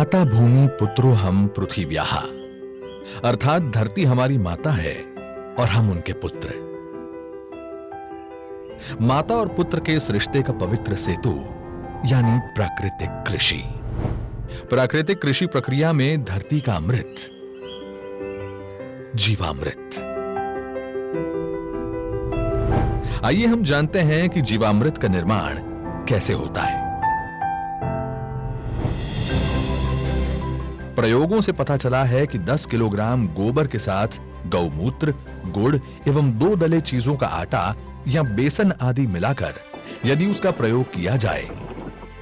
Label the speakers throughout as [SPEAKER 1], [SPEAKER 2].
[SPEAKER 1] माता भूमि पुत्रो हम पृथिव्याः, अर्थात धरती हमारी माता है और हम उनके पुत्र। माता और पुत्र के इस रिश्ते का पवित्र सेतु यानी प्राकृतिक कृषि। प्राकृतिक कृषि प्रक्रिया में धरती का अमृत, जीवामृत। आइए हम जानते हैं कि जीवामृत का निर्माण कैसे होता है। प्रयोगों से पता चला है कि 10 किलोग्राम गोबर के साथ गौमूत्र, गुड़ एवं 2 दले चीजों का आटा या बेसन आदि मिलाकर यदि उसका प्रयोग किया जाए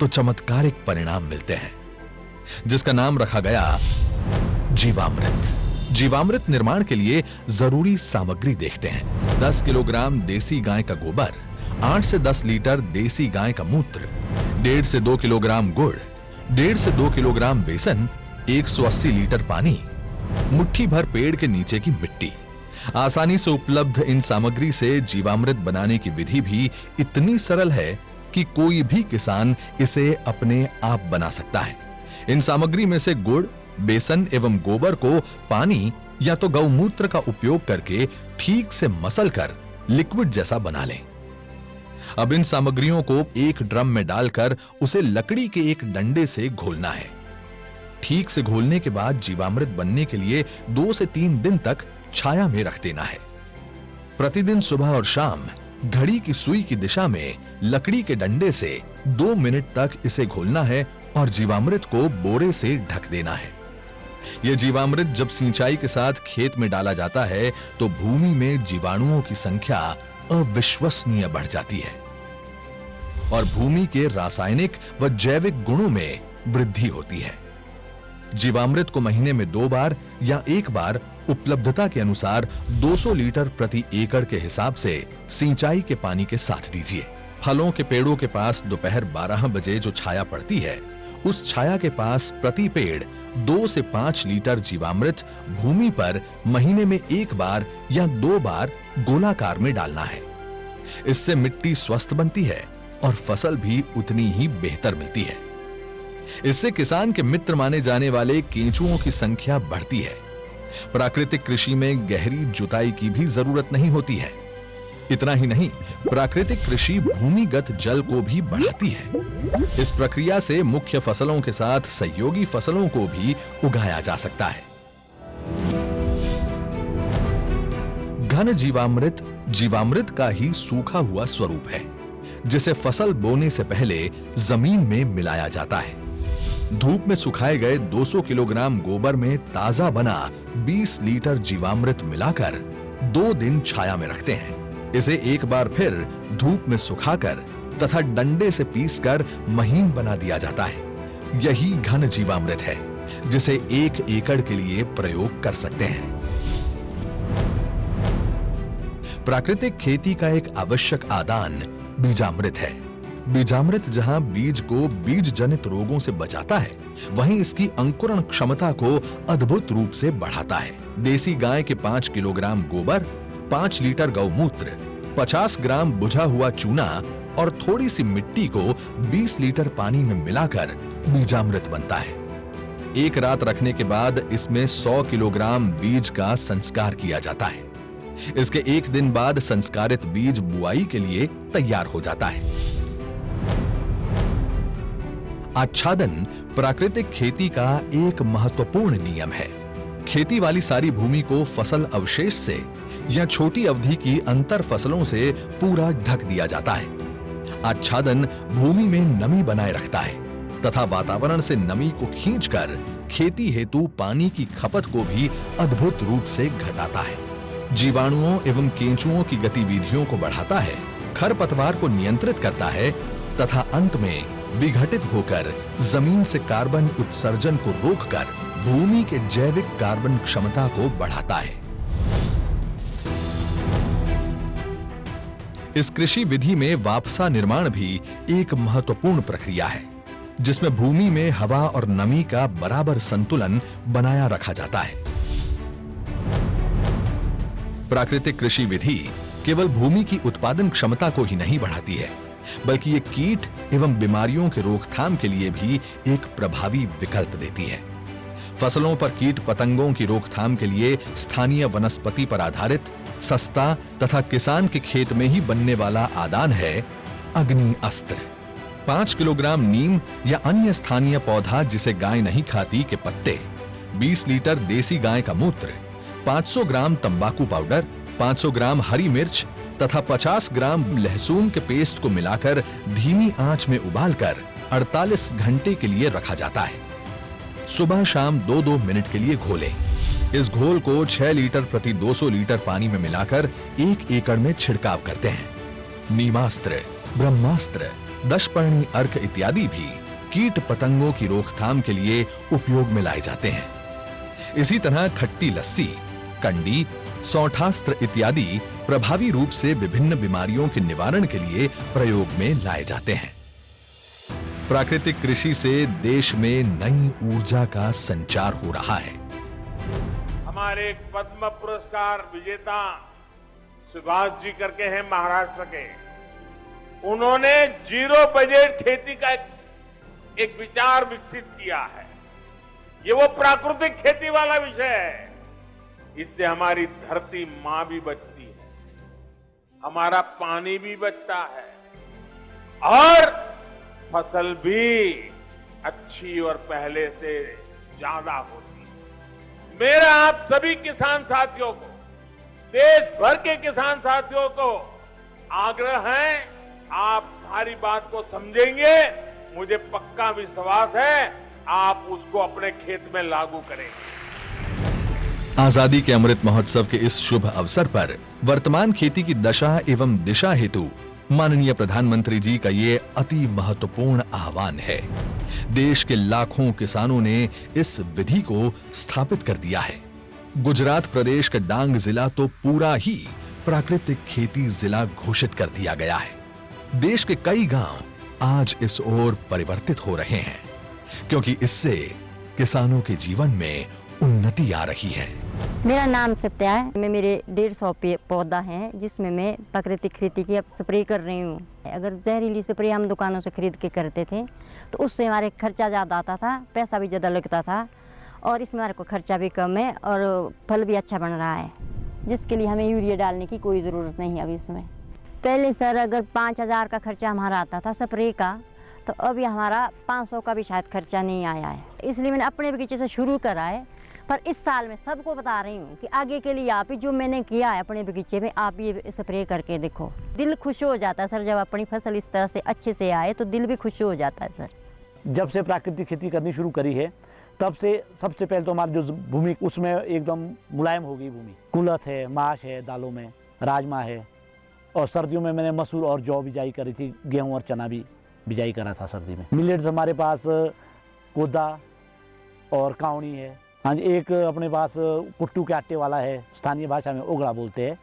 [SPEAKER 1] तो चमत्कारिक परिणाम मिलते हैं, जिसका नाम रखा गया जीवामृत। जीवामृत निर्माण के लिए जरूरी सामग्री देखते हैं। 10 किलोग्राम देसी गाय का गोबर, 8 से 10 लीटर देसी गाय का मूत्र, 1.5 से 2 किलोग्राम गुड़, 1.5 से 2 किलोग्राम बेसन, 180 लीटर पानी, मुट्ठी भर पेड़ के नीचे की मिट्टी। आसानी से उपलब्ध इन सामग्री से जीवामृत बनाने की विधि भी इतनी सरल है कि कोई भी किसान इसे अपने आप बना सकता है। इन सामग्री में से गुड़, बेसन एवं गोबर को पानी या तो गौमूत्र का उपयोग करके ठीक से मसल कर लिक्विड जैसा बना लें। अब इन सामग्रियों को एक ड्रम में डालकर उसे लकड़ी के एक डंडे से घोलना है। ठीक से घोलने के बाद जीवामृत बनने के लिए 2 से 3 दिन तक छाया में रख देना है। प्रतिदिन सुबह और शाम घड़ी की सुई की दिशा में लकड़ी के डंडे से 2 मिनट तक इसे घोलना है और जीवामृत को बोरे से ढक देना है। यह जीवामृत जब सिंचाई के साथ खेत में डाला जाता है तो भूमि में जीवाणुओं की संख्या अविश्वसनीय बढ़ जाती है और भूमि के रासायनिक व जैविक गुणों में वृद्धि होती है। जीवामृत को महीने में 2 बार या 1 बार उपलब्धता के अनुसार 200 लीटर प्रति एकड़ के हिसाब से सिंचाई के पानी के साथ दीजिए। फलों के पेड़ों के पास दोपहर 12 बजे जो छाया पड़ती है, उस छाया के पास प्रति पेड़ 2 से 5 लीटर जीवामृत भूमि पर महीने में 1 बार या 2 बार गोलाकार में डालना है। इससे मिट्टी स्वस्थ बनती है और फसल भी उतनी ही बेहतर मिलती है। इससे किसान के मित्र माने जाने वाले केंचुओं की संख्या बढ़ती है। प्राकृतिक कृषि में गहरी जुताई की भी जरूरत नहीं होती है। इतना ही नहीं, प्राकृतिक कृषि भूमिगत जल को भी बढ़ाती है। इस प्रक्रिया से मुख्य फसलों के साथ सहयोगी फसलों को भी उगाया जा सकता है। घन जीवामृत जीवामृत का ही सूखा हुआ स्वरूप है, जिसे फसल बोने से पहले जमीन में मिलाया जाता है। धूप में सुखाए गए 200 किलोग्राम गोबर में ताजा बना 20 लीटर जीवामृत मिलाकर 2 दिन छाया में रखते हैं। इसे एक बार फिर धूप में सुखाकर तथा डंडे से पीसकर महीन बना दिया जाता है। यही घन जीवामृत है, जिसे 1 एकड़ के लिए प्रयोग कर सकते हैं। प्राकृतिक खेती का एक आवश्यक आदान बीजामृत है। बीजामृत जहां बीज को बीज जनित रोगों से बचाता है, वहीं इसकी अंकुरण क्षमता को अद्भुत रूप से बढ़ाता है। देसी गाय के 5 किलोग्राम गोबर, 5 लीटर गौमूत्र, 50 ग्राम बुझा हुआ चूना और थोड़ी सी मिट्टी को 20 लीटर पानी में मिलाकर बीजामृत बनता है। एक रात रखने के बाद इसमें 100 किलोग्राम बीज का संस्कार किया जाता है। इसके 1 दिन बाद संस्कारित बीज बुआई के लिए तैयार हो जाता है। आच्छादन प्राकृतिक खेती का एक महत्वपूर्ण नियम है। खेती वाली सारी भूमि को फसल अवशेष से या छोटी अवधि की अंतर फसलों से पूरा ढक दिया जाता है। आच्छादन भूमि में नमी बनाए रखता है तथा वातावरण से नमी को खींचकर खेती हेतु पानी की खपत को भी अद्भुत रूप से घटाता है। जीवाणुओं एवं केंचुओं की गतिविधियों को बढ़ाता है, खरपतवार को नियंत्रित करता है तथा अंत में विघटित होकर जमीन से कार्बन उत्सर्जन को रोककर भूमि के जैविक कार्बन क्षमता को बढ़ाता है। इस कृषि विधि में वापसा निर्माण भी एक महत्वपूर्ण प्रक्रिया है, जिसमें भूमि में हवा और नमी का बराबर संतुलन बनाया रखा जाता है। प्राकृतिक कृषि विधि केवल भूमि की उत्पादन क्षमता को ही नहीं बढ़ाती है, बल्कि ये कीट एवं बीमारियों के रोकथाम के लिए भी एक प्रभावी विकल्प देती है। फसलों पर कीट पतंगों की रोकथाम के लिए स्थानीय वनस्पति पर आधारित सस्ता तथा किसान के खेत में ही बनने वाला आदान है अग्नि अस्त्र। 5 किलोग्राम नीम या अन्य स्थानीय पौधा जिसे गाय नहीं खाती के पत्ते, 20 लीटर देसी गाय का मूत्र, 500 ग्राम तंबाकू पाउडर, 500 ग्राम हरी मिर्च तथा 50 ग्राम लहसुन के पेस्ट को मिलाकर धीमी आंच में उबालकर 48 घंटे के लिए रखा जाता है। सुबह शाम 2-2 मिनट के लिए घोलें। इस घोल को 6 लीटर प्रति 200 लीटर पानी में मिलाकर 1 एकड़ में छिड़काव करते हैं। नीमास्त्र, ब्रह्मास्त्र, दशपर्णी अर्क इत्यादि भी कीट पतंगों की रोकथाम के लिए उपयोग में लाए जाते हैं। इसी तरह खट्टी लस्सी, कंडी, सौठास्त्र इत्यादि प्रभावी रूप से विभिन्न बीमारियों के निवारण के लिए प्रयोग में लाए जाते हैं। प्राकृतिक कृषि से देश में नई ऊर्जा का संचार हो रहा है।
[SPEAKER 2] हमारे पद्म पुरस्कार विजेता सुभाष जी करके हैं महाराष्ट्र के, उन्होंने जीरो बजट खेती का एक विचार विकसित किया है। ये वो प्राकृतिक खेती वाला विषय है। इससे हमारी धरती मां भी बचती है, हमारा पानी भी बचता है और फसल भी अच्छी और पहले से ज्यादा होती है। मेरा आप सभी किसान साथियों को, देश भर के किसान साथियों को आग्रह है, आप हमारी बात को समझेंगे, मुझे पक्का विश्वास है आप उसको अपने खेत में लागू करेंगे।
[SPEAKER 1] आजादी के अमृत महोत्सव के इस शुभ अवसर पर वर्तमान खेती की दशा एवं दिशा हेतु माननीय प्रधानमंत्री जी का ये अति महत्वपूर्ण आह्वान है। देश के लाखों किसानों ने इस विधि को स्थापित कर दिया है। गुजरात प्रदेश का डांग जिला तो पूरा ही प्राकृतिक खेती जिला घोषित कर दिया गया है। देश के कई गांव आज इस ओर परिवर्तित हो रहे हैं, क्योंकि इससे किसानों के जीवन में उन्नति आ रही है।
[SPEAKER 3] मेरा नाम सत्या है। मैं मेरे 150 पौधा हैं जिसमें मैं प्राकृतिक खेती की अब स्प्रे कर रही हूँ। अगर जहरीली स्प्रे हम दुकानों से खरीद के करते थे तो उससे हमारे खर्चा ज़्यादा आता था, पैसा भी ज़्यादा लगता था, और इसमें हमारे को खर्चा भी कम है और फल भी अच्छा बन रहा है, जिसके लिए हमें यूरिया डालने की कोई ज़रूरत नहीं है अभी इसमें। पहले सर अगर 5000 का खर्चा हमारा आता था स्प्रे का, तो अभी हमारा 500 का भी शायद खर्चा नहीं आया है। इसलिए मैंने अपने बगीचे से शुरू करा है, पर इस साल मैं सबको बता रही हूँ कि आगे के लिए आप ही जो मैंने किया है अपने बगीचे में, आप ये स्प्रे करके देखो। दिल खुश हो जाता है सर, जब अपनी फसल इस तरह से अच्छे से आए तो दिल भी खुश हो जाता है सर।
[SPEAKER 4] जब से प्राकृतिक खेती करनी शुरू करी है तब से सबसे पहले तो हमारी जो भूमि उसमें एकदम मुलायम हो गई भूमि। कुलथ है, माश है, दालों में राजमा है, और सर्दियों में मैंने मसूर और जौ बिजाई करी थी, गेहूँ और चना भी बिजाई करा था सर्दी में। मिलेट्स हमारे पास कोदा और कावनी है। हाँ जी, एक अपने पास कुट्टू के आटे वाला है, स्थानीय भाषा में ओगड़ा बोलते हैं।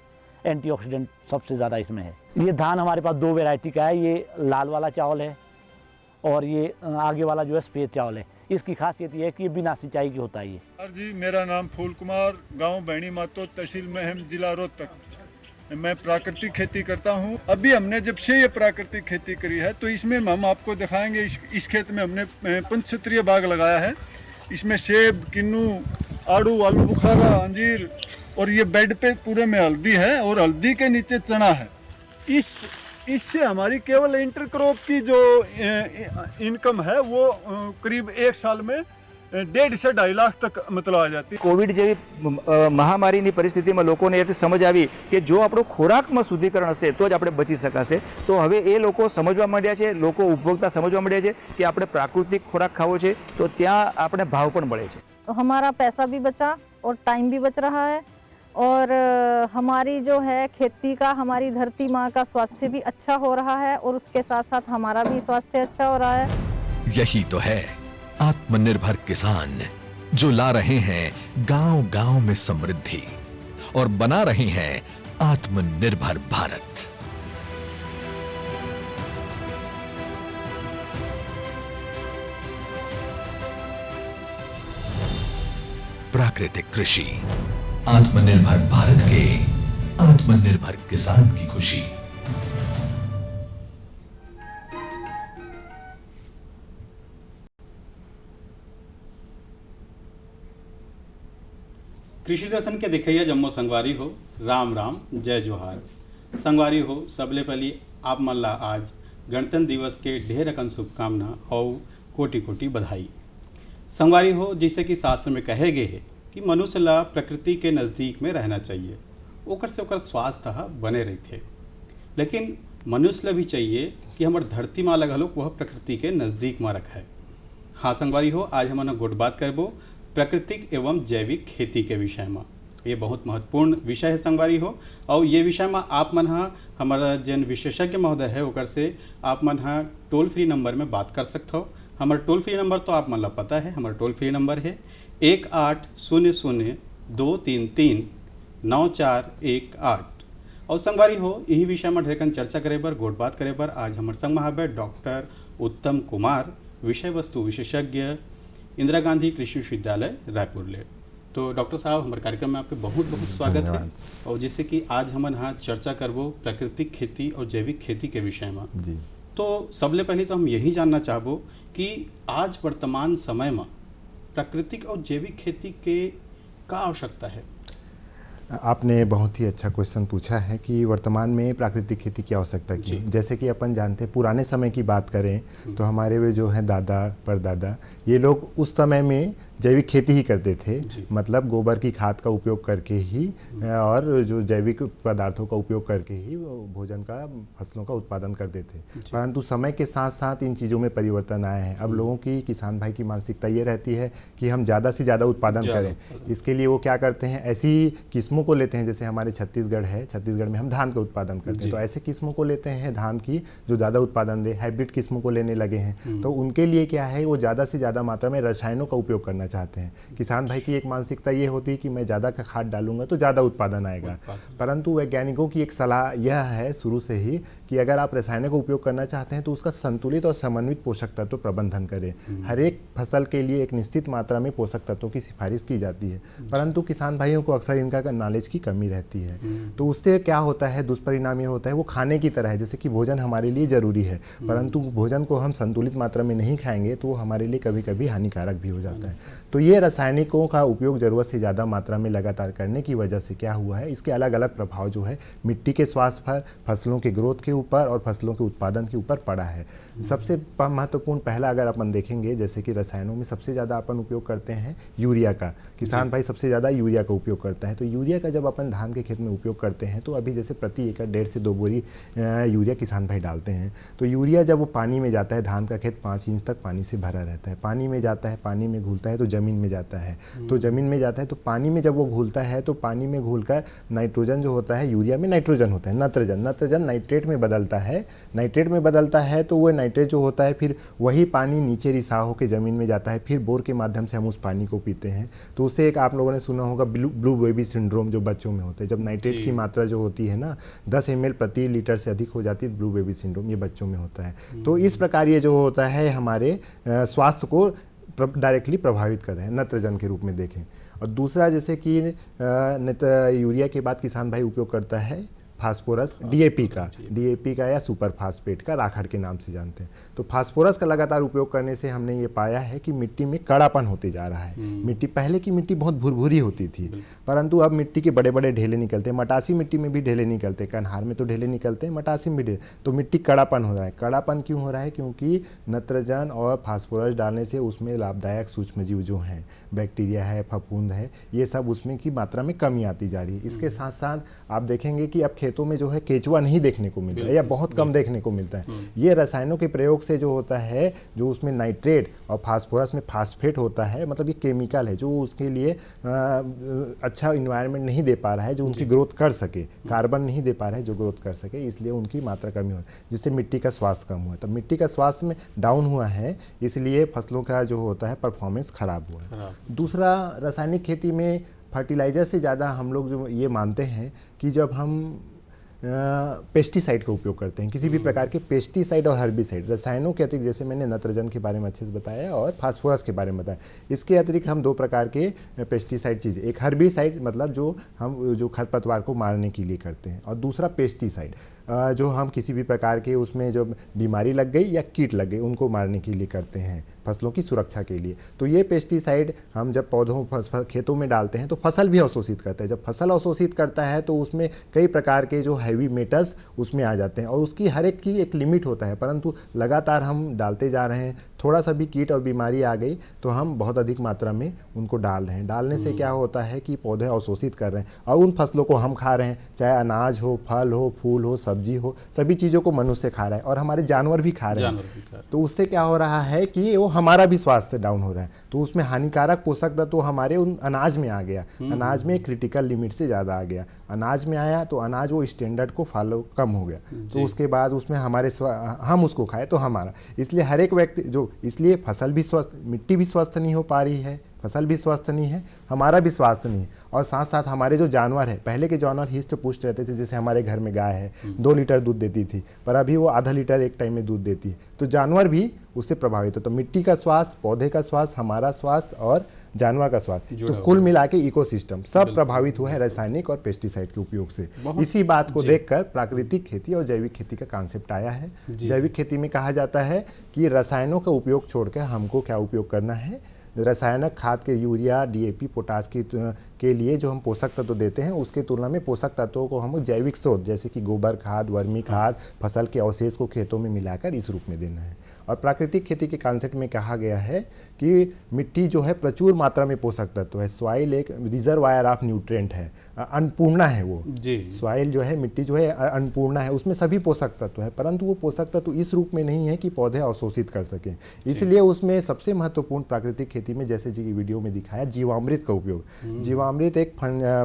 [SPEAKER 4] एंटीऑक्सीडेंट सबसे ज़्यादा इसमें है। ये धान हमारे पास 2 वैरायटी का है, ये लाल वाला चावल है और ये आगे वाला जो है सफ़ेद चावल है। इसकी खासियत ये है कि ये बिना सिंचाई की होता है। ये
[SPEAKER 5] सर जी, मेरा नाम फूल कुमार, गांव बैणी मातो, तहसील महम, जिला रोहतक। मैं प्राकृतिक खेती करता हूं। अभी हमने जब से ये प्राकृतिक खेती करी है तो इसमें हम आपको दिखाएंगे। इस खेत में हमने पंचक्षेत्रीय बाग लगाया है। इसमें सेब, किन्नू, आड़ू, आलू बुखारा, अंजीर, और ये बेड पे पूरे में हल्दी है और हल्दी के नीचे चना है। इससे हमारी केवल इंटरक्रॉप की जो इनकम है वो करीब 1 साल में 1.5 से 2.5 લાખ તક मतलब आ जाती।
[SPEAKER 6] कोविड જેવી મહામારીની પરિસ્થિતિમાં લોકોને એ સમજ આવી કે જો આપણો ખોરાકમાં શુદ્ધિકરણ હશે તો જ આપણે બચી શકાશે। તો હવે એ લોકો સમજવા માંડ્યા છે, લોકો ઉપભોક્તા સમજવા માંડ્યા છે કે આપણે પ્રાકૃતિક ખોરાક ખાવો છે તો ત્યાં આપણે ભાવ પણ મળે છે।
[SPEAKER 7] तो हमारा पैसा भी बचा और टाइम भी बच रहा है, और हमारी जो है खेती का, हमारी धरती माँ का स्वास्थ्य भी अच्छा हो रहा है, और उसके साथ साथ हमारा भी स्वास्थ्य अच्छा हो रहा है।
[SPEAKER 1] यही तो है आत्मनिर्भर किसान, जो ला रहे हैं गांव-गांव में समृद्धि और बना रहे हैं आत्मनिर्भर भारत। प्राकृतिक कृषि, आत्मनिर्भर भारत के आत्मनिर्भर किसान की खुशी।
[SPEAKER 8] कृषि दर्शन के देखिए जम्मो संगवारी हो, राम राम जय जोहार। संगवारी हो, सबले पहली आप मन ला आज गणतंत्र दिवस के ढेर अकन शुभकामना और कोटि कोटि बधाई। संगवारी हो, जैसे कि शास्त्र में कहे गए है कि मनुष्य ला प्रकृति के नज़दीक में रहना चाहिए, ओकर से ओकर स्वास्थ्य बने रहते। लेकिन मनुष्य ला भी चाहिए कि हमारे धरती माँ लगा लोग वह प्रकृति के नज़दीक में रखे। हाँ संगवारी हो, आज हम गोट बात करबो प्राकृतिक एवं जैविक खेती के विषय में। ये बहुत महत्वपूर्ण विषय है संगवारी हो, और ये विषय में आप मन हमारा जन विशेषज्ञ महोदय है ओकर से आप मन टोल फ्री नंबर में बात कर सकते हो। हमारा टोल फ्री नंबर तो आप मन ला पता है, हमारा टोल फ्री नंबर है 1800-233-9418। और संगवारी हो, यही विषय में ढेरकन चर्चा करे पर, गोट बात करे पर आज हमारे संग महाबे डॉक्टर उत्तम कुमार, विषय वस्तु विशेषज्ञ, इंदिरा गांधी कृषि विश्वविद्यालय रायपुर ले। तो डॉक्टर साहब, हमारे कार्यक्रम में आपके बहुत बहुत स्वागत है। और जैसे कि आज हम यहाँ चर्चा करबो प्राकृतिक खेती और जैविक खेती के विषय में जी। तो सबले पहले तो हम यही जानना चाहबो कि आज वर्तमान समय में प्राकृतिक और जैविक खेती के का आवश्यकता है।
[SPEAKER 9] आपने बहुत ही अच्छा क्वेश्चन पूछा है कि वर्तमान में प्राकृतिक खेती की आवश्यकता की। जैसे कि अपन जानते हैं, पुराने समय की बात करें तो हमारे वे जो है दादा परदादा, ये लोग उस समय में जैविक खेती ही करते थे, मतलब गोबर की खाद का उपयोग करके ही और जो जैविक पदार्थों का उपयोग करके ही भोजन का फसलों का उत्पादन करते थे। परंतु समय के साथ साथ इन चीज़ों में परिवर्तन आए हैं। अब लोगों की, किसान भाई की मानसिकता ये रहती है कि हम ज़्यादा से ज़्यादा उत्पादन करें। इसके लिए वो क्या करते हैं, ऐसी किस्मों को लेते हैं। जैसे हमारे छत्तीसगढ़ है, छत्तीसगढ़ में हम धान का उत्पादन करते हैं, तो ऐसे किस्मों को लेते हैं धान की जो ज़्यादा उत्पादन दे। हाइब्रिड किस्मों को लेने लगे हैं, तो उनके लिए क्या है, वो ज़्यादा से ज़्यादा मात्रा में रसायनों का उपयोग करना चाहते हैं। किसान भाई की एक मानसिकता ये होती है कि मैं ज़्यादा का खाद डालूंगा तो ज़्यादा उत्पादन आएगा। परंतु वैज्ञानिकों की एक सलाह यह है शुरू से ही कि अगर आप रसायनों का उपयोग करना चाहते हैं तो उसका संतुलित और समन्वित पोषक तत्व प्रबंधन करें। हर एक फसल के लिए एक निश्चित मात्रा में पोषक तत्वों की सिफारिश की जाती है, परंतु किसान भाइयों को अक्सर इनका नॉलेज की कमी रहती है। तो उससे क्या होता है, दुष्परिणाम ये होता है, वो खाने की तरह है। जैसे कि भोजन हमारे लिए ज़रूरी है, परंतु भोजन को हम संतुलित मात्रा में नहीं खाएंगे तो वो हमारे लिए कभी कभी हानिकारक भी हो जाता है। तो ये रासायनिकों का उपयोग ज़रूरत से ज़्यादा मात्रा में लगातार करने की वजह से क्या हुआ है, इसके अलग अलग प्रभाव जो है मिट्टी के स्वास्थ्य पर, फसलों के ग्रोथ के ऊपर और फसलों के उत्पादन के ऊपर पड़ा है। सबसे महत्वपूर्ण पहला अगर अपन देखेंगे, जैसे कि रसायनों में सबसे ज़्यादा अपन उपयोग करते हैं यूरिया का। किसान भाई सबसे ज़्यादा यूरिया का उपयोग करता है। तो यूरिया का जब अपन धान के खेत में उपयोग करते हैं तो अभी जैसे प्रति एकड़ 1.5 से 2 बोरी यूरिया किसान भाई डालते हैं। तो यूरिया जब वो पानी में जाता है, धान का खेत 5 इंच तक पानी से भरा रहता है, पानी में जाता है, पानी में घुलता है तो ज़मीन में जाता है। तो ज़मीन में जाता है तो पानी में जब वो घुलता है तो पानी में घुलकर नाइट्रोजन जो होता है, यूरिया में नाइट्रोजन होता है, नत्रजन नाइट्रेट में बदलता है। नाइट्रेट में बदलता है तो वो नाइट्रेट जो होता है फिर वही पानी नीचे रिसाव होकर ज़मीन में जाता है, फिर बोर के माध्यम से हम उस पानी को पीते हैं। तो उससे एक आप लोगों ने सुना होगा ब्लू बेबी सिंड्रोम जो बच्चों में होता है, जब नाइट्रेट की मात्रा जो होती है ना 10 ml प्रति लीटर से अधिक हो जाती है, ब्लू बेबी सिंड्रोम ये बच्चों में होता है। तो इस प्रकार ये जो होता है हमारे स्वास्थ्य को डायरेक्टली प्रभावित कर रहे हैं, नत्रजन के रूप में देखें। और दूसरा जैसे कि यूरिया के बाद किसान भाई उपयोग करता है फास्फोरस, डीएपी का या सुपर फास्फेट का, राखड़ के नाम से जानते हैं। तो फास्फोरस का लगातार उपयोग करने से हमने ये पाया है कि मिट्टी में कड़ापन होते जा रहा है। मिट्टी, पहले की मिट्टी बहुत भुरभुरी होती थी, परंतु अब मिट्टी के बड़े बड़े ढेले निकलते हैं। मटासी मिट्टी में भी ढेले निकलते हैं, कन्हार में तो ढेले निकलते हैं, मटासी में भी ढेले। तो मिट्टी कड़ापन हो रहा है। कड़ापन क्यों हो रहा है? क्योंकि नत्रजन और फास्फोरस डालने से उसमें लाभदायक सूक्ष्मजीव जो हैं, बैक्टीरिया है, फफूंद है, ये सब उसमें की मात्रा में कमी आती जा रही है। इसके साथ साथ आप देखेंगे कि अब खेतों में जो है केचुआ नहीं देखने को मिलता है या बहुत कम देखने को मिलता है। ये रसायनों के प्रयोग से जो होता है, जो उसमें नाइट्रेट और फास्फोरस में फास्फेट होता है, मतलब ये केमिकल है जो उसके लिए अच्छा इन्वायरमेंट नहीं दे पा रहा है जो उनकी ग्रोथ कर सके, कार्बन नहीं दे पा रहा है जो ग्रोथ कर सके, इसलिए उनकी मात्रा कमी हो, जिससे मिट्टी का स्वास्थ्य कम हुआ। तब मिट्टी का स्वास्थ्य में डाउन हुआ है, इसलिए फसलों का जो होता है परफॉर्मेंस खराब हुआ है। दूसरा, रासायनिक खेती में फर्टिलाइजर से ज़्यादा हम लोग जो ये मानते हैं कि जब हम पेस्टिसाइड का उपयोग करते हैं, किसी भी प्रकार के पेस्टिसाइड और हर्बिसाइड, रसायनों के अतिरिक्त, जैसे मैंने नत्रजन के बारे में अच्छे से बताया और फास्फोरस के बारे में बताया, इसके अतिरिक्त हम 2 प्रकार के पेस्टिसाइड चीज़, एक हर्बिसाइड मतलब जो हम जो खरपतवार को मारने के लिए करते हैं, और दूसरा पेस्टिसाइड। जो हम किसी भी प्रकार के उसमें जो बीमारी लग गई या कीट लग गए उनको मारने के लिए करते हैं, फसलों की सुरक्षा के लिए। तो ये पेस्टिसाइड हम जब पौधों खेतों में डालते हैं तो फसल भी अवशोषित करता है। जब फसल अवशोषित करता है तो उसमें कई प्रकार के जो हैवी मेटल्स उसमें आ जाते हैं और उसकी हर एक की एक लिमिट होता है, परंतु लगातार हम डालते जा रहे हैं। थोड़ा सा भी कीट और बीमारी आ गई तो हम बहुत अधिक मात्रा में उनको डाल रहे हैं। डालने से क्या होता है कि पौधे अवशोषित कर रहे हैं और उन फसलों को हम खा रहे हैं, चाहे अनाज हो, फल हो, फूल हो, सब्जी हो, सभी चीज़ों को मनुष्य खा रहा है और हमारे जानवर भी खा रहे हैं। तो उससे क्या हो रहा है कि वो हमारा भी स्वास्थ्य डाउन हो रहा है। तो उसमें हानिकारक पोषक तत्व हमारे उन अनाज में आ गया, अनाज में क्रिटिकल लिमिट से ज़्यादा आ गया, अनाज में आया तो अनाज वो स्टैंडर्ड को फॉलो कम हो गया। तो उसके बाद उसमें हमारे हम उसको खाए तो हमारा, इसलिए हर एक व्यक्ति जो, इसलिए फसल भी स्वस्थ, मिट्टी भी स्वस्थ नहीं हो पा रही है, फसल भी स्वस्थ नहीं है, हमारा भी स्वास्थ्य नहीं है। और साथ साथ हमारे जो जानवर है, पहले के जानवर हिस्ट पुष्ट रहते थे, जैसे हमारे घर में गाय है 2 लीटर दूध देती थी, पर अभी वो आधा लीटर एक टाइम में दूध देती है। तो जानवर भी उससे प्रभावित हो। तो मिट्टी का स्वास्थ्य, पौधे का स्वास्थ्य, हमारा स्वास्थ्य और जानवर का स्वास्थ्य, तो कुल मिला के इकोसिस्टम सब प्रभावित हुआ है रासायनिक और पेस्टिसाइड के उपयोग से। इसी बात को देखकर प्राकृतिक खेती और जैविक खेती का कॉन्सेप्ट आया है। जैविक खेती में कहा जाता है कि रसायनों का उपयोग छोड़कर हमको क्या उपयोग करना है, रासायनिक खाद के यूरिया, डीएपी, पोटाश के लिए जो हम पोषक तत्व देते हैं उसके तुलना में पोषक तत्वों को हम जैविक स्रोत जैसे कि गोबर खाद, वर्मी खाद, फसल के अवशेष को खेतों में मिलाकर इस रूप में देना है। और प्राकृतिक खेती के कॉन्सेप्ट में कहा गया है कि मिट्टी जो है प्रचुर मात्रा में पोषक तत्व है। सॉइल एक रिजर्वायर ऑफ न्यूट्रिएंट है, अन्नपूर्णा है वो जी। सॉइल जो है, मिट्टी जो है अन्नपूर्णा है, उसमें सभी पोषक तत्व है, परंतु वो पोषक तत्व इस रूप में नहीं है कि पौधे अवशोषित कर सकें। इसलिए उसमें सबसे महत्वपूर्ण प्राकृतिक खेती में, जैसे जी वीडियो में दिखाया, जीवामृत का उपयोग। जीवामृत एक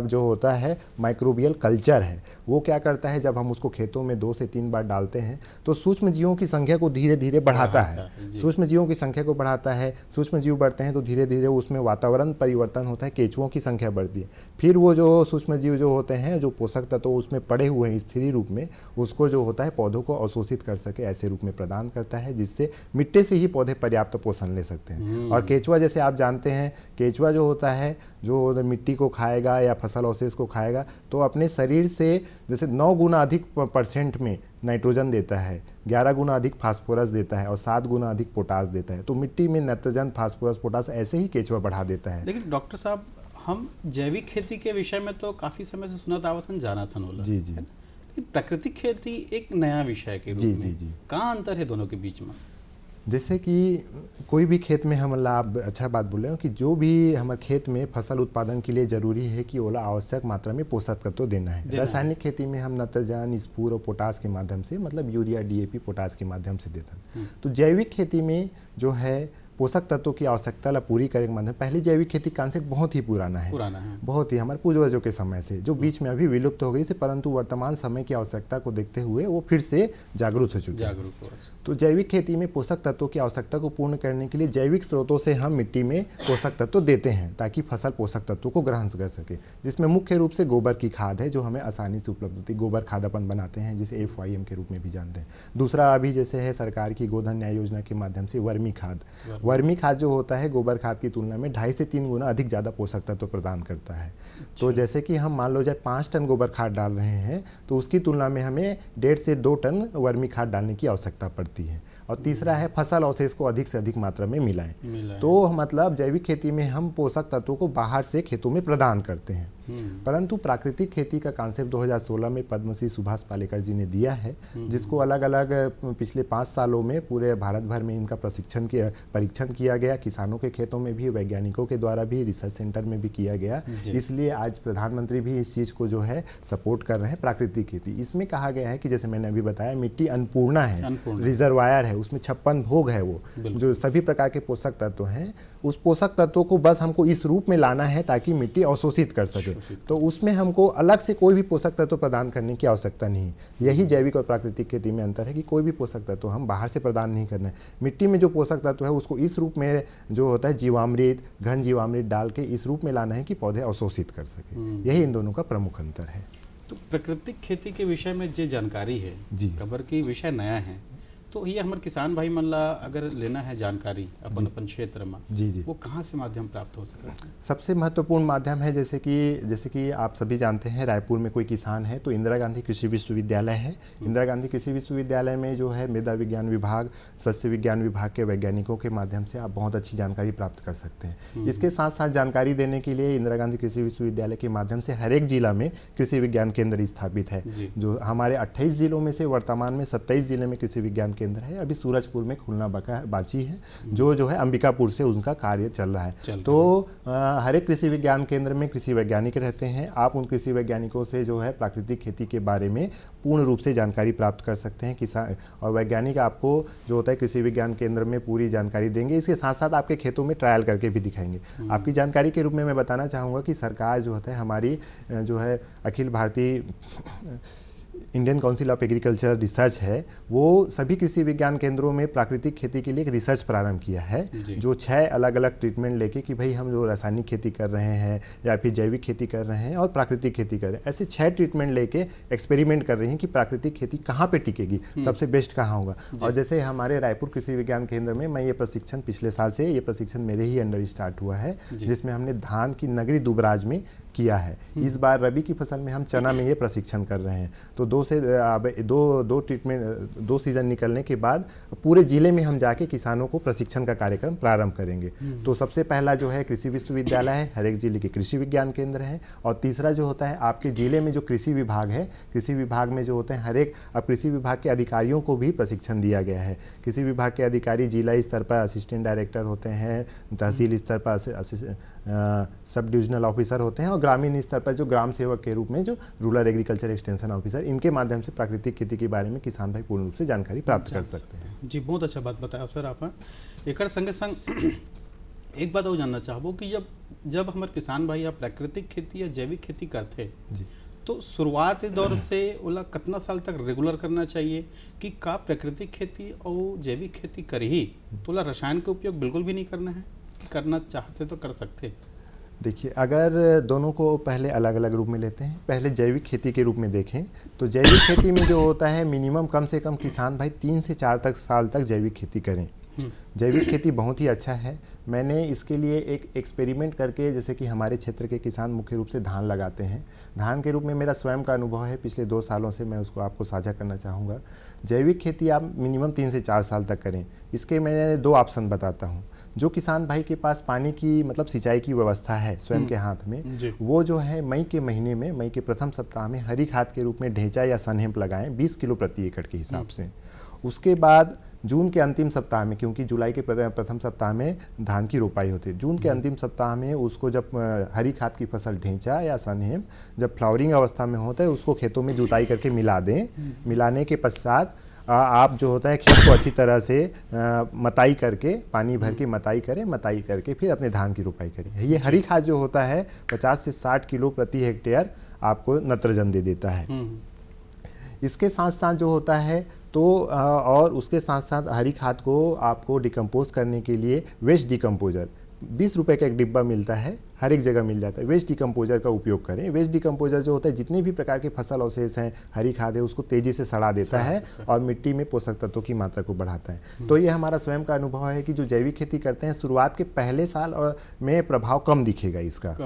[SPEAKER 9] जो होता है माइक्रोबियल कल्चर है। वो क्या करता है, जब हम उसको खेतों में 2 से 3 बार डालते हैं तो सूक्ष्म जीवों की संख्या को धीरे धीरे बढ़ाता है। सूक्ष्म जीवों की संख्या को बढ़ाता है, सूक्ष्म जीव बढ़ते हैं तो धीरे धीरे उसमें वातावरण परिवर्तन होता है, केंचुओं की संख्या बढ़ती है। फिर वो जो सूक्ष्म जीव जो होते हैं, जो पोषक तत्व उसमें पड़े हुए हैं स्थिर रूप में, उसको जो होता है पौधों को अवशोषित कर सके ऐसे रूप में प्रदान करता है, जिससे मिट्टी से ही पौधे पर्याप्त पोषण ले सकते हैं। और केंचुआ, जैसे आप जानते हैं, केंचुआ जो होता है जो मिट्टी को खाएगा या फसल अवशेष को खाएगा तो अपने शरीर से जैसे 9 गुना अधिक % में नाइट्रोजन देता है, 11 गुना अधिक फास्फोरस देता है और 7 गुना अधिक पोटास देता है। तो मिट्टी में नाइट्रोजन, फास्फोरस, पोटास ऐसे ही केंचुआ बढ़ा देता है।
[SPEAKER 8] लेकिन डॉक्टर साहब, हम जैविक खेती के विषय में तो काफी समय से सुना था, जाना था नोला
[SPEAKER 9] जी जी,
[SPEAKER 8] प्राकृतिक खेती एक नया विषय के रूप में जी, कहाँ अंतर है दोनों के बीच में?
[SPEAKER 9] जैसे कि कोई भी खेत में हम आप अच्छा बात बोल रहे हो कि जो भी हमारे खेत में फसल उत्पादन के लिए जरूरी है कि ओला आवश्यक मात्रा में पोषक तत्व देना है। रासायनिक खेती में हम नाइट्रोजन, स्फूर और पोटास के माध्यम से, मतलब यूरिया, डीएपी, पोटास के माध्यम से देते हैं। तो जैविक खेती में जो है पोषक तत्वों की आवश्यकता ला पूरी करने के माध्यम, पहले जैविक खेती कॉन्सेप्ट बहुत ही पुराना है, बहुत ही हमारे पूर्वजों के समय से, जो बीच में अभी विलुप्त हो गई थी, परंतु वर्तमान समय की आवश्यकता को देखते हुए वो फिर से जागरूक हो चुके हैं। तो जैविक खेती में पोषक तत्वों की आवश्यकता को पूर्ण करने के लिए जैविक स्रोतों से हम मिट्टी में पोषक तत्व देते हैं ताकि फसल पोषक तत्वों को ग्रहण कर सके, जिसमें मुख्य रूप से गोबर की खाद है जो हमें आसानी से उपलब्ध होती है। गोबर खाद अपन बनाते हैं जिसे FYM के रूप में भी जानते हैं। दूसरा अभी जैसे है सरकार की गोधन न्याय योजना के माध्यम से वर्मी खाद। वर्मी खाद जो होता है गोबर खाद की तुलना में 2.5 से 3 गुना अधिक ज़्यादा पोषक तत्व प्रदान करता है। तो जैसे कि हम मान लो जाए 5 टन गोबर खाद डाल रहे हैं तो उसकी तुलना में हमें 1.5 से 2 टन वर्मी खाद डालने की आवश्यकता पड़ती है। और तीसरा है फसल अवशेष को अधिक से अधिक मात्रा में मिलाएं। तो मतलब जैविक खेती में हम पोषक तत्वों को बाहर से खेतों में प्रदान करते हैं, परंतु प्राकृतिक खेती का कॉन्सेप्ट 2016 में पद्मश्री सुभाष पालेकर जी ने दिया है, जिसको अलग अलग पिछले 5 सालों में पूरे भारत भर में इनका परीक्षण किया गया, किसानों के खेतों में भी, वैज्ञानिकों के द्वारा भी, रिसर्च सेंटर में भी किया गया। इसलिए आज प्रधानमंत्री भी इस चीज़ को जो है सपोर्ट कर रहे हैं प्राकृतिक खेती। इसमें कहा गया है कि जैसे मैंने अभी बताया, मिट्टी अन्नपूर्णा है, रिजर्वायर है, उसमें 56 भोग है, वो जो सभी प्रकार के पोषक तत्व हैं, उस पोषक तत्वों को बस हमको इस रूप में लाना है ताकि मिट्टी अवशोषित कर सके। तो उसमें हमको अलग से कोई भी पोषक तत्व प्रदान करने की आवश्यकता नहीं। यही जैविक और प्राकृतिक खेती में अंतर है कि कोई भी पोषक तत्व हम बाहर से प्रदान नहीं करना है। मिट्टी में जो पोषक तत्व है उसको इस रूप में जो होता है जीवामृत, घन जीवामृत डाल के इस रूप में लाना है कि पौधे अवशोषित कर सके। यही इन दोनों का प्रमुख अंतर है।
[SPEAKER 8] तो प्राकृतिक खेती के विषय में जो जानकारी है जी, खबर की विषय नया है, तो ये हमारे किसान भाई मन ला अगर लेना है जानकारी अपन अपन क्षेत्र में,
[SPEAKER 9] जी जी,
[SPEAKER 8] वो कहाँ से माध्यम प्राप्त हो सकता है?
[SPEAKER 9] सबसे महत्वपूर्ण माध्यम है जैसे कि आप सभी जानते हैं, रायपुर में कोई किसान है तो इंदिरा गांधी कृषि विश्वविद्यालय है। इंदिरा गांधी कृषि विश्वविद्यालय में जो है मृदा विज्ञान विभाग, सस्य विज्ञान विभाग के वैज्ञानिकों के माध्यम से आप बहुत अच्छी जानकारी प्राप्त कर सकते हैं। इसके साथ साथ जानकारी देने के लिए इंदिरा गांधी कृषि विश्वविद्यालय के माध्यम से हर एक जिला में कृषि विज्ञान केंद्र स्थापित है। जो हमारे 28 जिलों में से वर्तमान में 27 जिले में कृषि विज्ञान केंद्र है। अभी सूरजपुर में खुलना बाकी है, जो है अंबिकापुर से उनका कार्य चल रहा है। तो हर एक कृषि विज्ञान केंद्र में कृषि वैज्ञानिक रहते हैं। आप उन कृषि वैज्ञानिकों से जो है प्राकृतिक खेती के बारे में पूर्ण रूप से जानकारी प्राप्त कर सकते हैं। किसान और वैज्ञानिक आपको जो होता है कृषि विज्ञान केंद्र में पूरी जानकारी देंगे। इसके साथ साथ आपके खेतों में ट्रायल करके भी दिखाएंगे। आपकी जानकारी के रूप में मैं बताना चाहूँगा कि सरकार जो होता है हमारी जो है Akhil Bharatiya Indian council of agriculture research है, वो सभी कृषि विज्ञान केंद्रों में प्राकृतिक खेती के लिए एक रिसर्च प्रारंभ किया है, जो 6 अलग अलग ट्रीटमेंट लेके कि भाई हम जो रासायनिक खेती कर रहे हैं या फिर जैविक खेती कर रहे हैं और प्राकृतिक खेती कर रहे हैं, ऐसे 6 ट्रीटमेंट लेके एक्सपेरिमेंट कर रही हैं कि प्राकृतिक खेती कहाँ पे टिकेगी, सबसे बेस्ट कहाँ होगा। और जैसे हमारे रायपुर कृषि विज्ञान केंद्र में मैं ये प्रशिक्षण पिछले साल से ये प्रशिक्षण मेरे ही अंडर स्टार्ट हुआ है, जिसमें हमने धान की नगरी दुबराज में किया है। इस बार रबी की फसल में हम चना में ये प्रशिक्षण कर रहे हैं। तो दो सीजन निकलने के बाद पूरे जिले में हम जाके किसानों को प्रशिक्षण का कार्यक्रम प्रारंभ करेंगे। तो सबसे पहला जो है कृषि विश्वविद्यालय है, हर एक जिले के कृषि विज्ञान केंद्र हैं। और तीसरा जो होता है आपके जिले में जो कृषि विभाग है, कृषि विभाग में जो होते हैं हर एक, अब कृषि विभाग के अधिकारियों को भी प्रशिक्षण दिया गया है। कृषि विभाग के अधिकारी जिला स्तर पर असिस्टेंट डायरेक्टर होते हैं, तहसील स्तर पर सब डिविजनल ऑफिसर होते हैं और ग्रामीण स्तर पर जो ग्राम सेवक के रूप में जो रूरल एग्रीकल्चर एक्सटेंशन ऑफिसर, इनके माध्यम से प्राकृतिक खेती के बारे में किसान भाई पूर्ण रूप से जानकारी प्राप्त कर सकते हैं।
[SPEAKER 8] जी, बहुत अच्छा बात बताया सर आप। एक संगे संग एक बात और जानना चाहबो कि जब हमारे किसान भाई या प्राकृतिक खेती या जैविक खेती करते जी, तो शुरुआत दौर से ओला कितना साल तक रेगुलर करना चाहिए कि का प्राकृतिक खेती और जैविक खेती कर ही तो ओला रसायन का उपयोग बिल्कुल भी नहीं करना है, कि करना चाहते तो कर सकते?
[SPEAKER 9] देखिए, अगर दोनों को पहले अलग अलग रूप में लेते हैं, पहले जैविक खेती के रूप में देखें तो जैविक खेती में जो होता है मिनिमम कम से कम किसान भाई 3 से 4 साल तक जैविक खेती करें। जैविक खेती बहुत ही अच्छा है। मैंने इसके लिए एक एक्सपेरिमेंट करके, जैसे कि हमारे क्षेत्र के किसान मुख्य रूप से धान लगाते हैं, धान के रूप में मेरा स्वयं का अनुभव है पिछले 2 सालों से, मैं उसको आपको साझा करना चाहूँगा। जैविक खेती आप मिनिमम 3 से 4 साल तक करें। इसके मैं 2 ऑप्शन बताता हूँ। जो किसान भाई के पास पानी की मतलब सिंचाई की व्यवस्था है स्वयं के हाथ में, वो जो है मई के महीने में, मई के प्रथम सप्ताह में हरी खाद के रूप में ढेंचा या सनहेम्प लगाएं 20 किलो प्रति एकड़ के हिसाब से। उसके बाद जून के अंतिम सप्ताह में, क्योंकि जुलाई के प्रथम सप्ताह में धान की रोपाई होती है, जून के अंतिम सप्ताह में उसको जब हरी खाद की फसल ढेंचा या सनहेम्प जब फ्लावरिंग अवस्था में होता है, उसको खेतों में जुताई करके मिला दें। मिलाने के पश्चात आप जो होता है खेत को अच्छी तरह से मताई करके, पानी भर के मताई करें, मताई करके फिर अपने धान की रोपाई करें। ये हरी खाद जो होता है 50 से 60 किलो प्रति हेक्टेयर आपको नत्रजन दे देता है। इसके साथ साथ जो होता है तो और उसके साथ साथ हरी खाद को आपको डिकम्पोज करने के लिए वेस्ट डिकम्पोजर 20 रुपए का एक डिब्बा मिलता है, हर एक जगह मिल जाता है। वेस्ट डिकम्पोजर का उपयोग करें। वेस्ट डिकम्पोजर जो होता है जितने भी प्रकार के फसल अवशेष हैं, हरी खाद है, उसको तेजी से सड़ा देता है और मिट्टी में पोषक तत्वों की मात्रा को बढ़ाता है। तो ये हमारा स्वयं का अनुभव है कि जो जैविक खेती करते हैं शुरुआत के पहले साल में प्रभाव कम दिखेगा इसका,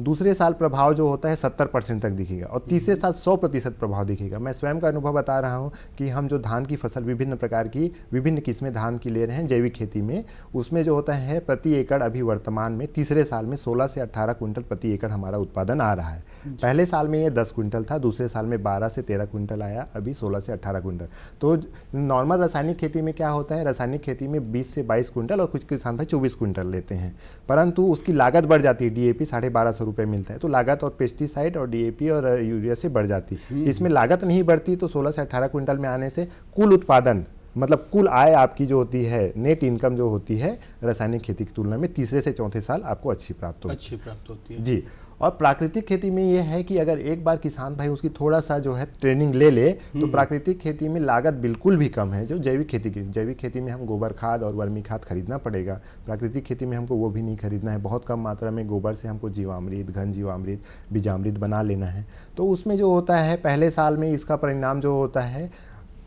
[SPEAKER 9] दूसरे साल प्रभाव जो होता है 70% तक दिखेगा और तीसरे साल 100% प्रभाव दिखेगा। मैं स्वयं का अनुभव बता रहा हूँ कि हम जो धान की फसल विभिन्न प्रकार की विभिन्न किस्में धान की ले रहे हैं जैविक खेती में, उसमें जो होता है प्रति एकड़ अभी वर्तमान में तीसरे साल में 16 से 18 क्विंटल प्रति एकड़ हमारा उत्पादन आ रहा है। पहले साल में ये 10 क्विंटल था, दूसरे साल में 12 से 13 क्विंटल आया, अभी 16 से 18 क्विंटल। तो नॉर्मल रासायनिक खेती में क्या होता है, रासायनिक खेती में 20 से 22 क्विंटल और कुछ किसान भाई 24 क्विंटल लेते हैं, परंतु उसकी लागत बढ़ जाती है। डीएपी 1250 रुपये मिलता है, तो लागत और पेस्टिसाइड और डीएपी और यूरिया से बढ़ जाती है। इसमें लागत नहीं बढ़ती, तो 16 से 18 क्विंटल में आने से कुल उत्पादन मतलब कुल आय आपकी जो होती है, नेट इनकम जो होती है रासायनिक खेती की तुलना में तीसरे से चौथे साल आपको अच्छी प्राप्त होती है जी। और प्राकृतिक खेती में ये है कि अगर एक बार किसान भाई उसकी थोड़ा सा जो है ट्रेनिंग ले ले तो प्राकृतिक खेती में लागत बिल्कुल भी कम है। जो जैविक खेती की, जैविक खेती में हम गोबर खाद और वर्मी खाद खरीदना पड़ेगा, प्राकृतिक खेती में हमको वो भी नहीं खरीदना है। बहुत कम मात्रा में गोबर से हमको जीवामृत, घन जीवामृत, बीजामृत बना लेना है। तो उसमें जो होता है पहले साल में इसका परिणाम जो होता है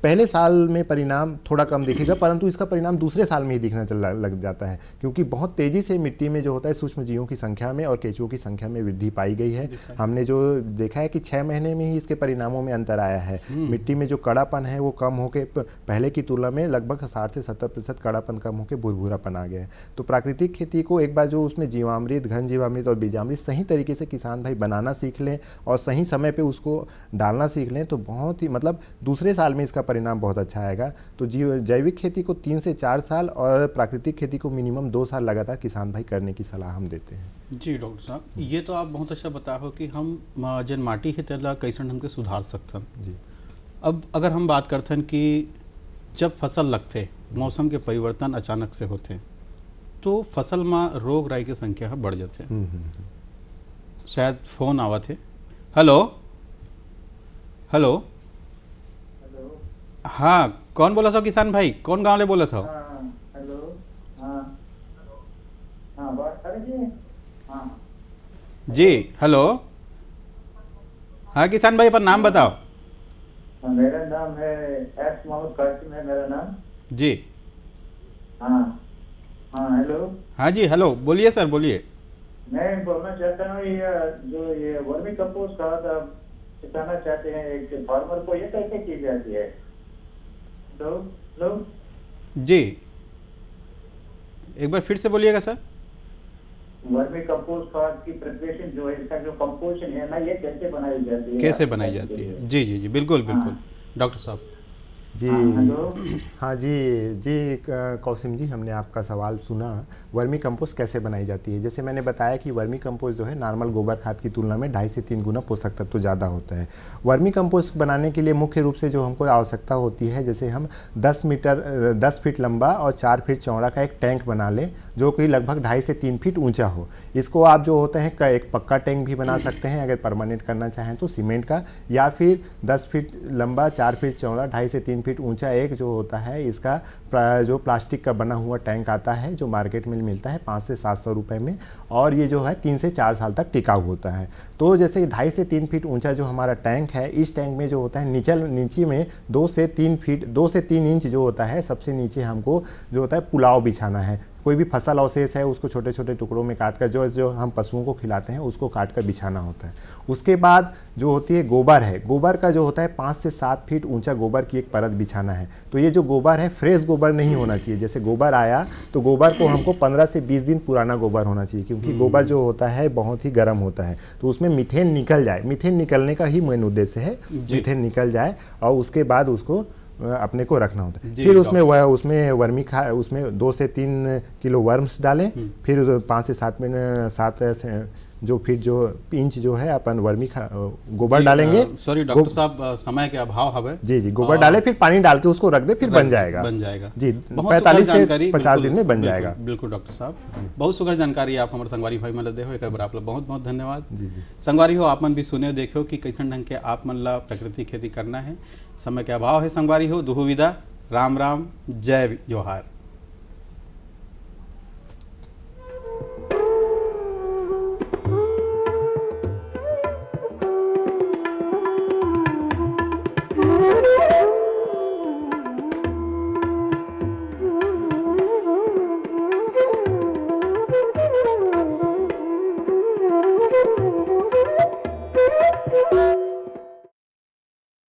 [SPEAKER 9] पहले साल में परिणाम थोड़ा कम दिखेगा, परंतु इसका परिणाम दूसरे साल में ही दिखना लग जाता है, क्योंकि बहुत तेज़ी से मिट्टी में जो होता है सूक्ष्म जीवों की संख्या में और केंचुओं की संख्या में वृद्धि पाई गई है। हमने जो देखा है कि 6 महीने में ही इसके परिणामों में अंतर आया है। मिट्टी में जो कड़ापन है वो कम होकर पहले की तुलना में लगभग 60 से 70% कड़ापन कम होकर भुरभुरापन आ गया है। तो प्राकृतिक खेती को एक बार जो उसमें जीवामृत, घन जीवामृत और बीजामृत सही तरीके से किसान भाई बनाना सीख लें और सही समय पे उसको डालना सीख लें तो बहुत ही मतलब दूसरे साल में इसका परिणाम बहुत अच्छा आएगा। तो जैविक खेती को 3 से 4 साल और प्राकृतिक खेती को मिनिमम 2 साल लगातार किसान भाई करने की सलाह हम देते हैं।
[SPEAKER 8] जी डॉक्टर साहब, ये तो आप बहुत अच्छा बता हो कि हम जन माटी है तेला कैसे ढंग से सुधार सकते हैं।
[SPEAKER 9] जी,
[SPEAKER 8] अब अगर हम बात करते हैं कि जब फसल लगते मौसम के परिवर्तन अचानक से होते तो फसल में रोग राई की संख्या बढ़ जाते। शायद फोन आवत है। हेलो हेलो, हाँ कौन बोला था किसान भाई, कौन गांव ले बोला था?
[SPEAKER 10] हेलो,
[SPEAKER 8] जी हेलो, हाँ किसान भाई अपन नाम बताओ।
[SPEAKER 10] मेरा नाम है एस मोहम्मद कासिम है मेरा नाम।
[SPEAKER 8] जी
[SPEAKER 10] हाँ हेलो।
[SPEAKER 8] हाँ जी हेलो, बोलिए सर बोलिए।
[SPEAKER 10] मैं बोलना चाहता हूँ ये वर्मी कंपोस्ट खाद आप सिखाना चाहते हैं एक फार्मर को, ये कैसे की जाती है? हेलो
[SPEAKER 8] जी, एक बार फिर से बोलिएगा सर।
[SPEAKER 10] वर्मी कंपोस्ट खाद की प्रिपरेशन जो है, इसका जो कंपोजिशन है ना, ये कैसे बनाई जाती है?
[SPEAKER 8] कैसे बनाई जाती है? जी जी जी बिल्कुल बिल्कुल डॉक्टर साहब।
[SPEAKER 9] जी हाँ जी कौसिम जी, हमने आपका सवाल सुना। वर्मी कंपोस्ट कैसे बनाई जाती है? जैसे मैंने बताया कि वर्मी कंपोस्ट जो है नॉर्मल गोबर खाद की तुलना में 2.5 से 3 गुना पोषक तत्व ज़्यादा होता है। वर्मी कंपोस्ट बनाने के लिए मुख्य रूप से जो हमको आवश्यकता होती है, जैसे हम 10 फीट लंबा और 4 फीट चौड़ा का एक टैंक बना लें जो कि लगभग 2.5 से 3 फीट ऊंचा हो। इसको आप जो होते हैं एक पक्का टैंक भी बना सकते हैं अगर परमानेंट करना चाहें तो सीमेंट का, या फिर 10 फीट लंबा 4 फीट चौड़ा 2.5 से 3 फीट ऊंचा एक जो होता है इसका जो प्लास्टिक का बना हुआ टैंक आता है जो मार्केट में मिलता है 500 से 700 रुपये में, और ये जो है 3 से 4 साल तक टिकाऊ होता है। तो जैसे 2.5 से 3 फीट ऊंचा जो हमारा टैंक है, इस टैंक में जो होता है नीचे में 2 से 3 इंच जो होता है सबसे नीचे हमको जो होता है पुलाव बिछाना है। कोई भी फसल अवशेष है उसको छोटे छोटे टुकड़ों में काट कर जो हम पशुओं को खिलाते हैं उसको काट कर बिछाना होता है। उसके बाद जो होती है गोबर है, गोबर का जो होता है 5 से 7 फीट ऊंचा गोबर की एक परत बिछाना है। तो ये जो गोबर है फ्रेश गोबर नहीं होना चाहिए। जैसे गोबर आया तो गोबर को हमको 15 से 20 दिन पुराना गोबर होना चाहिए, क्योंकि गोबर जो होता है बहुत ही गर्म होता है, तो उसमें मीथेन निकल जाए। मीथेन निकलने का ही मेन उद्देश्य है, मीथेन निकल जाए और उसके बाद उसको अपने को रखना होता है। फिर उसमें वर्मी उसमें 2 से 3 किलो वर्म्स डालें, फिर 5 से 7 जो फीट जो इंच जो है अपन वर्मी गोबर डालेंगे।
[SPEAKER 8] सॉरी डॉक्टर साहब, समय के अभाव हवे।
[SPEAKER 9] जी गोबर डाले, फिर पानी डाल के उसको रख दे, फिर बन जाएगा जी 45 से 50 दिन में बन जाएगा।
[SPEAKER 8] बिल्कुल डॉक्टर साहब, बहुत सुगर जानकारी आप हमारे संगवारी भाई मन दे हो, एक बार आप बहुत बहुत धन्यवाद।
[SPEAKER 9] जी
[SPEAKER 8] संगवारी हो, आप मन भी सुने देखो कि कैसन ढंग के आप मन ला प्राकृतिक खेती करना है। समय के अभाव है संगवारी हो, दुहु विदा, राम राम, जय जोहार।